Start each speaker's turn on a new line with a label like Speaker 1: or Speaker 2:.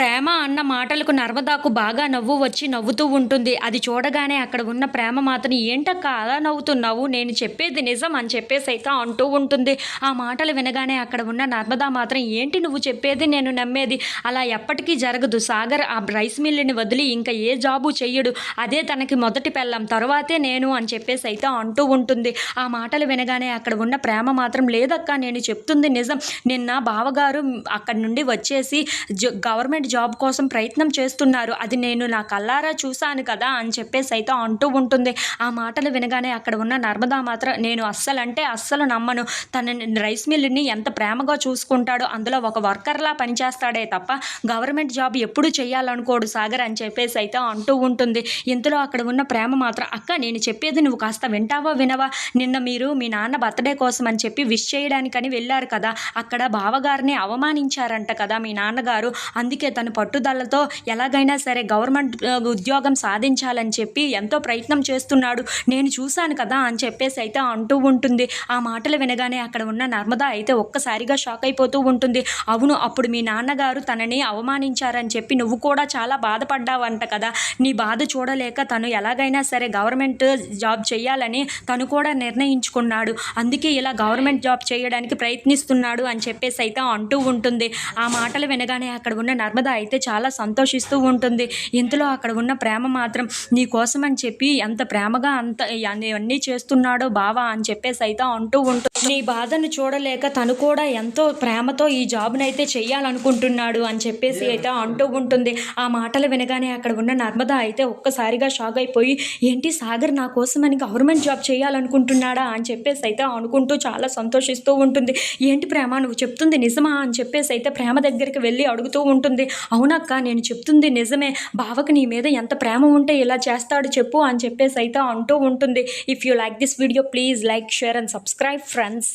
Speaker 1: ప్రేమ అన్న మాటలకు నర్మదాకు బాగా నవ్వు వచ్చి నవ్వుతూ ఉంటుంది. అది చూడగానే అక్కడ ఉన్న ప్రేమ మాత్రం ఏంటక్క అలా నవ్వుతున్నావు? నేను చెప్పేది నిజం అని చెప్పేసైతే అంటూ ఉంటుంది. ఆ మాటలు వినగానే అక్కడ ఉన్న నర్మదా మాత్రం ఏంటి నువ్వు చెప్పేది నేను నమ్మేది? అలా ఎప్పటికీ జరగదు. సాగర్ ఆ రైస్ మిల్లుని వదిలి ఇంకా ఏ జాబు చెయ్యడు. అదే తనకి మొదటి పెళ్ళాం. తరువాతే నేను అని చెప్పేసైతే అంటూ ఉంటుంది. ఆ మాటలు వినగానే అక్కడ ఉన్న ప్రేమ మాత్రం లేదక్క నేను చెప్తుంది నిజం. నిన్న బావగారు అక్కడి నుండి వచ్చేసి గవర్నమెంట్ జాబ్ కోసం ప్రయత్నం చేస్తున్నారు. అది నేను నా కళ్ళారా చూశాను కదా అని చెప్పేసైతే అంటూ ఉంటుంది. ఆ మాటలు వినగానే అక్కడ ఉన్న నర్మదా మాత్రం నేను అస్సలు నమ్మను. తన రైస్ మిల్లుని ఎంత ప్రేమగా చూసుకుంటాడో, అందులో ఒక వర్కర్లా పనిచేస్తాడే తప్ప గవర్నమెంట్ జాబ్ ఎప్పుడు చేయాలనుకోడు సాగర్ అని చెప్పేసి అయితే అంటూ ఉంటుంది. ఇంతలో అక్కడ ఉన్న ప్రేమ మాత్రం అక్క నేను చెప్పేది నువ్వు కాస్త వింటావా వినవా? నిన్న మీరు మీ నాన్న బర్త్డే కోసం అని చెప్పి విష్ చేయడానికని వెళ్ళారు కదా, అక్కడ బావగారిని అవమానించారంట కదా మీ నాన్నగారు. అందుకే తను పట్టుదలతో ఎలాగైనా సరే గవర్నమెంట్ ఉద్యోగం సాధించాలని చెప్పి ఎంతో ప్రయత్నం చేస్తున్నాడు. నేను చూశాను కదా అని చెప్పేసి అయితే అంటూ ఉంటుంది. ఆ మాటలు వినగానే అక్కడ ఉన్న నర్మదా అయితే ఒక్కసారిగా షాక్ అయిపోతూ ఉంటుంది. అవును, అప్పుడు మీ నాన్నగారు తనని అవమానించారని చెప్పి నువ్వు కూడా చాలా బాధపడ్డావంట కదా. నీ బాధ చూడలేక తను ఎలాగైనా సరే గవర్నమెంట్ జాబ్ చేయాలని తను కూడా నిర్ణయించుకున్నాడు. అందుకే ఇలా గవర్నమెంట్ జాబ్ చేయడానికి ప్రయత్నిస్తున్నాడు అని చెప్పేసి అయితే అంటూ ఉంటుంది. ఆ మాటలు వినగానే అక్కడ ఉన్న నర్మదా అయితే చాలా సంతోషిస్తూ ఉంటుంది. ఇంతలో అక్కడ ఉన్న ప్రేమ మాత్రం నీ కోసం అని చెప్పి ఎంత ప్రేమగా అంత అన్నీ చేస్తున్నాడో బావా అని చెప్పేసి అయితే అంటూ ఉంటుంది. నీ బాధను చూడలేక తను కూడా ఎంతో ప్రేమతో ఈ జాబ్ని అయితే చెయ్యాలనుకుంటున్నాడు అని చెప్పేసి అయితే అంటూ ఉంటుంది. ఆ మాటలు వినగానే అక్కడ ఉన్న నర్మదా అయితే ఒక్కసారిగా షాక్ అయిపోయి ఏంటి సాగర్ నా కోసం అని గవర్నమెంట్ జాబ్ చేయాలనుకుంటున్నాడా అని చెప్పేసి అయితే అనుకుంటూ చాలా సంతోషిస్తూ ఉంటుంది. ఏంటి ప్రేమ నువ్వు చెప్తుంది నిజమా అని చెప్పేసి అయితే ప్రేమ దగ్గరికి వెళ్ళి అడుగుతూ ఉంటుంది. అవునక్క నేను చెప్తుంది నిజమే, బావకి నీ మీద ఎంత ప్రేమ ఉంటే ఇలా చేస్తాడు చెప్పు అని చెప్పేసి అయితే అంటూ ఉంటుంది. If you like this video please like, share and subscribe friends.